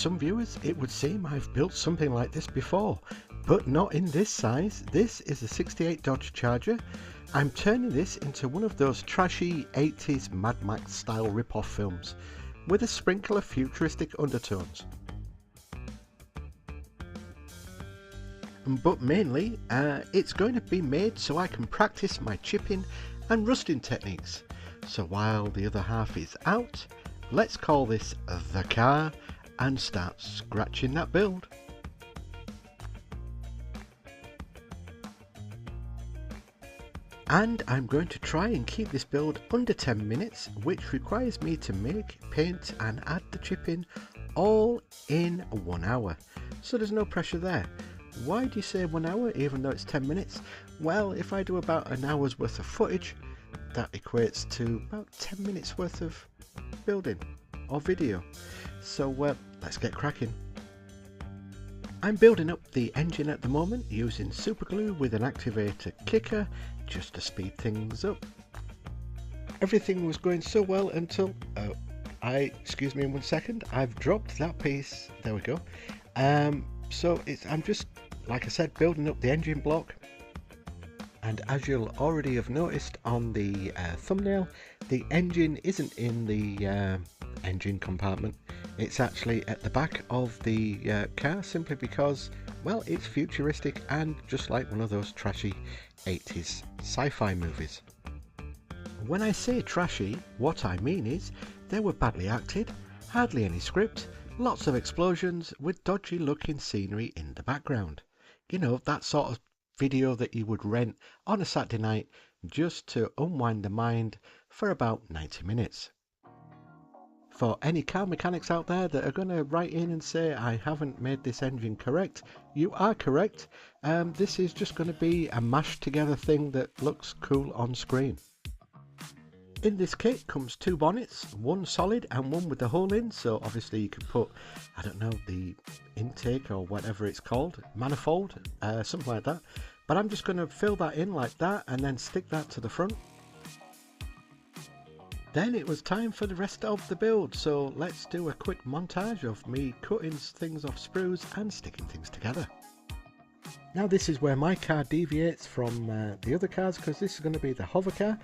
some viewers, it would seem I've built something like this before, but not in this size. This is a 68 Dodge Charger. I'm turning this into one of those trashy 80s Mad Max style rip-off films, with a sprinkle of futuristic undertones. But mainly, it's going to be made so I can practice my chipping and rusting techniques. So while the other half is out, let's call this the car and start scratching that build. And I'm going to try and keep this build under 10 minutes, which requires me to make, paint and add the chipping all in 1 hour. So there's no pressure there. Why do you say 1 hour even though it's 10 minutes? Well, if I do about an hour's worth of footage, that equates to about 10 minutes worth of building or video. So let's get cracking. I'm building up the engine at the moment using super glue with an activator kicker just to speed things up. Everything was going so well until excuse me 1 second, I've dropped that piece. There we go. So I'm just, like I said, building up the engine block, and as you'll already have noticed on the thumbnail, the engine isn't in the engine compartment. It's actually at the back of the car, simply because, well, it's futuristic and just like one of those trashy 80s sci-fi movies. When I say trashy, what I mean is they were badly acted, hardly any script, lots of explosions with dodgy looking scenery in the background. You know, that sort of video that you would rent on a Saturday night just to unwind the mind for about 90 minutes. For any car mechanics out there that are going to write in and say I haven't made this engine correct, you are correct. This is just going to be a mashed together thing that looks cool on screen. In this kit comes 2 bonnets, one solid and one with the hole in, so obviously you can put, I don't know, the intake or whatever it's called, manifold, something like that. But I'm just going to fill that in like that and then stick that to the front. Then it was time for the rest of the build, so let's do a quick montage of me cutting things off sprues and sticking things together. Now this is where my car deviates from the other cars, because this is going to be the hover car,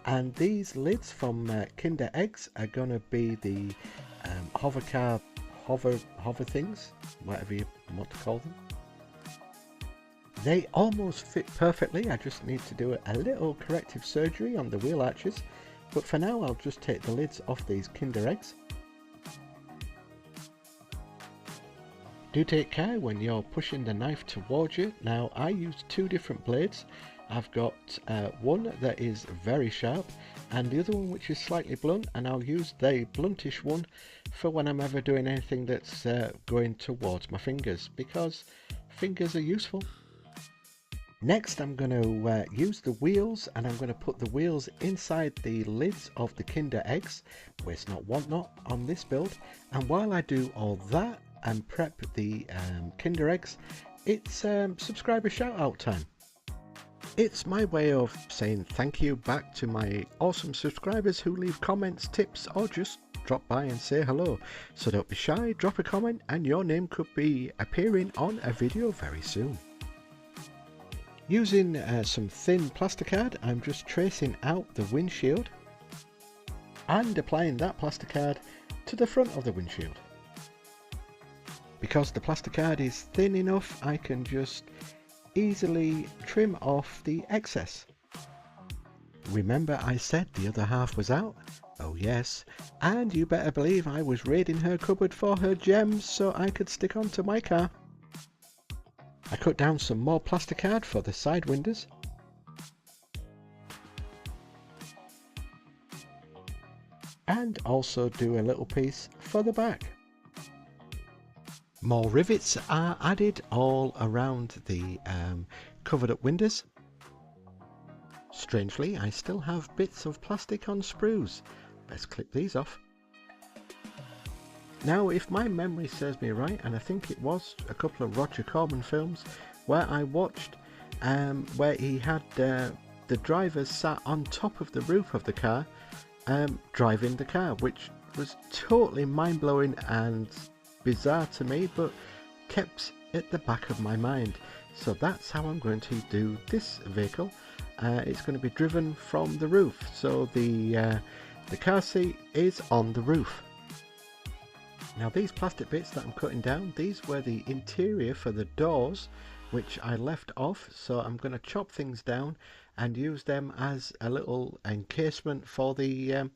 and these lids from Kinder Eggs are going to be the hover car hover things, whatever you want to call them. They almost fit perfectly. I just need to do a little corrective surgery on the wheel arches, but for now I'll just take the lids off these Kinder Eggs. Do take care when you're pushing the knife towards you. Now I use 2 different blades. I've got one that is very sharp and the other one which is slightly blunt, and I'll use the bluntish one for when I'm ever doing anything that's going towards my fingers, because fingers are useful. Next I'm going to use the wheels, and I'm going to put the wheels inside the lids of the Kinder Eggs, waste not want not, on this build. And while I do all that and prep the Kinder Eggs, it's subscriber shout out time. It's my way of saying thank you back to my awesome subscribers who leave comments, tips, or just drop by and say hello. So don't be shy, drop a comment and your name could be appearing on a video very soon. Using some thin plasticard, I'm just tracing out the windshield and applying that plasticard to the front of the windshield. Because the plasticard is thin enough, I can just easily trim off the excess. Remember I said the other half was out? Oh yes, and you better believe I was raiding her cupboard for her gems so I could stick onto my car. I cut down some more plasticard for the side windows. And also do a little piece for the back. More rivets are added all around the covered up windows. Strangely, I still have bits of plastic on sprues. Let's clip these off. Now, if my memory serves me right, and I think it was a couple of Roger Corman films where I watched where he had the drivers sat on top of the roof of the car, driving the car, which was totally mind-blowing and bizarre to me, but kept at the back of my mind. So that's how I'm going to do this vehicle. It's going to be driven from the roof, so the car seat is on the roof. Now these plastic bits that I'm cutting down, these were the interior for the doors, which I left off, so I'm going to chop things down and use them as a little encasement for the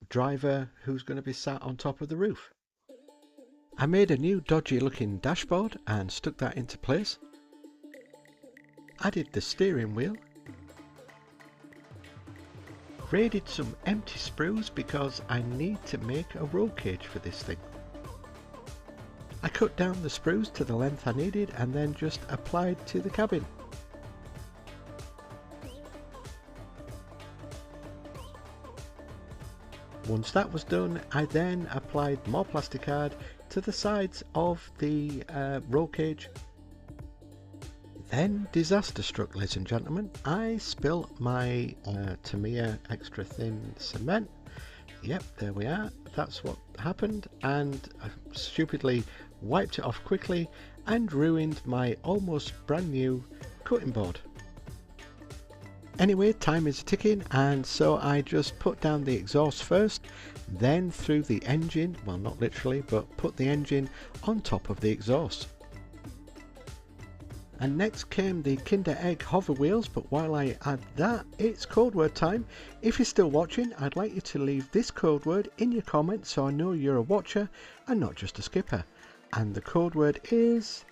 driver who's going to be sat on top of the roof. I made a new dodgy looking dashboard and stuck that into place. Added the steering wheel. Raided some empty sprues because I need to make a roll cage for this thing. I cut down the sprues to the length I needed and then just applied to the cabin. Once that was done, I then applied more plasticard to the sides of the roll cage. Then disaster struck, ladies and gentlemen. I spilt my Tamiya extra thin cement. Yep, there we are. That's what happened, and I stupidly wiped it off quickly and ruined my almost brand new cutting board. Anyway, time is ticking, and so I just put down the exhaust first, then threw the engine, well not literally, but put the engine on top of the exhaust. And next came the Kinder Egg hover wheels, but while I add that, it's code word time. If you're still watching, I'd like you to leave this code word in your comments so I know you're a watcher and not just a skipper. And the code word is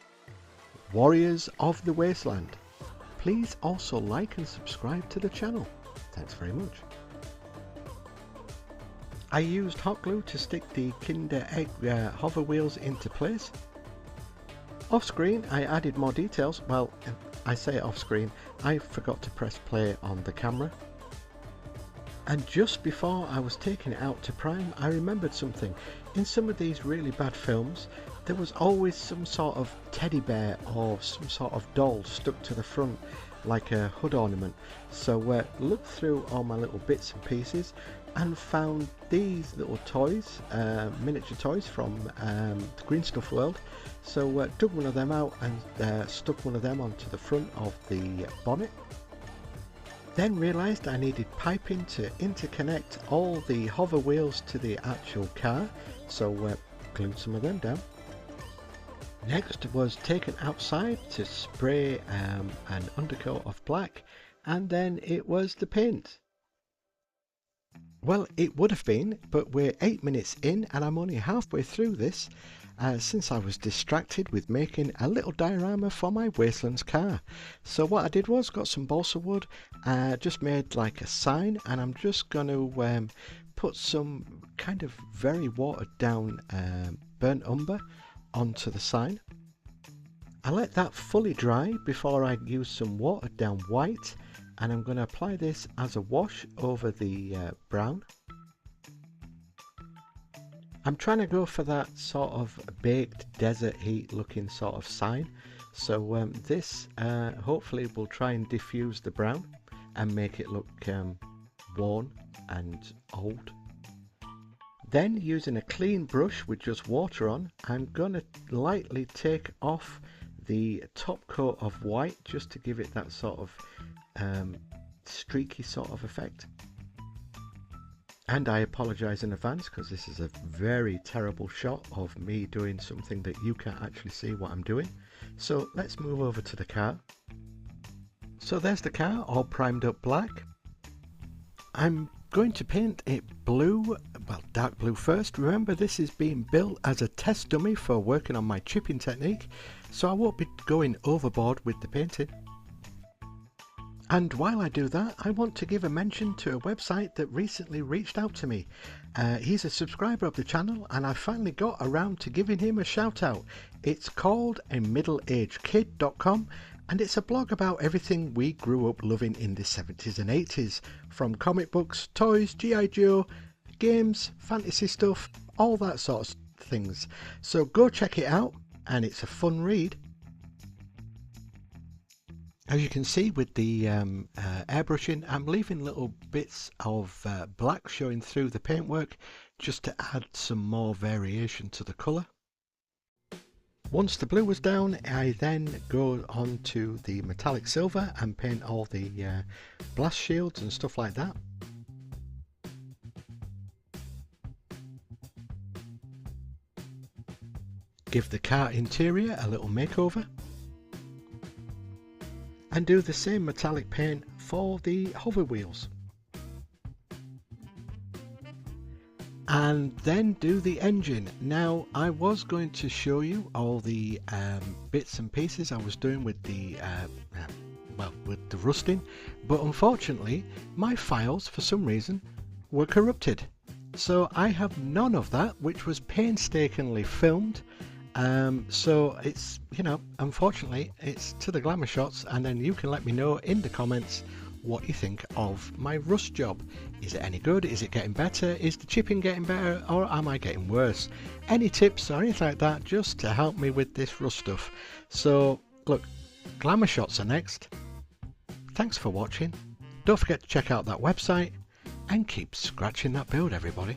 Warriors of the Wasteland. Please also like and subscribe to the channel. Thanks very much. I used hot glue to stick the Kinder Egg hover wheels into place. Off screen I added more details. Well, I say off screen, I forgot to press play on the camera. And just before I was taking it out to prime, I remembered something. In some of these really bad films, there was always some sort of teddy bear or some sort of doll stuck to the front like a hood ornament. So looked through all my little bits and pieces and found these little toys, miniature toys from the Green Stuff World. So dug one of them out and stuck one of them onto the front of the bonnet. Then realised I needed piping to interconnect all the hover wheels to the actual car, so glued some of them down. Next was taken outside to spray an undercoat of black, and then it was the paint. Well, it would have been, but we're 8 minutes in and I'm only halfway through this since I was distracted with making a little diorama for my Wastelands car. So what I did was got some balsa wood, just made like a sign, and I'm just going to put some kind of very watered down burnt umber onto the sign. I let that fully dry before I use some watered down white, and I'm going to apply this as a wash over the brown. I'm trying to go for that sort of baked desert heat looking sort of sign, so this hopefully will try and diffuse the brown and make it look worn and old. Then, using a clean brush with just water on, I'm going to lightly take off the top coat of white just to give it that sort of streaky sort of effect. And I apologise in advance because this is a very terrible shot of me doing something that you can't actually see what I'm doing. So let's move over to the car. So there's the car all primed up black. I'm going to paint it blue, well dark blue first. Remember, this is being built as a test dummy for working on my chipping technique, so I won't be going overboard with the painting. And while I do that, I want to give a mention to a website that recently reached out to me. He's a subscriber of the channel and I finally got around to giving him a shout out. It's called amiddleagedkid.com, and it's a blog about everything we grew up loving in the 70s and 80s, from comic books, toys, G.I. Joe, games, fantasy stuff, all that sort of things. So go check it out, and it's a fun read. As you can see with the airbrushing, I'm leaving little bits of black showing through the paintwork just to add some more variation to the colour. Once the blue was down, I then go on to the metallic silver and paint all the blast shields and stuff like that. Give the car interior a little makeover and do the same metallic paint for the hover wheels. And then do the engine. Now I was going to show you all the bits and pieces I was doing with the with the rusting, but unfortunately my files for some reason were corrupted, so I have none of that, which was painstakingly filmed. So it's, you know, unfortunately it's to the glamour shots, and then you can let me know in the comments what you think of my rust job. Is it any good? Is it getting better? Is the chipping getting better, or am I getting worse? Any tips or anything like that just to help me with this rust stuff. So look, glamour shots are next. Thanks for watching. Don't forget to check out that website and keep scratching that build, everybody.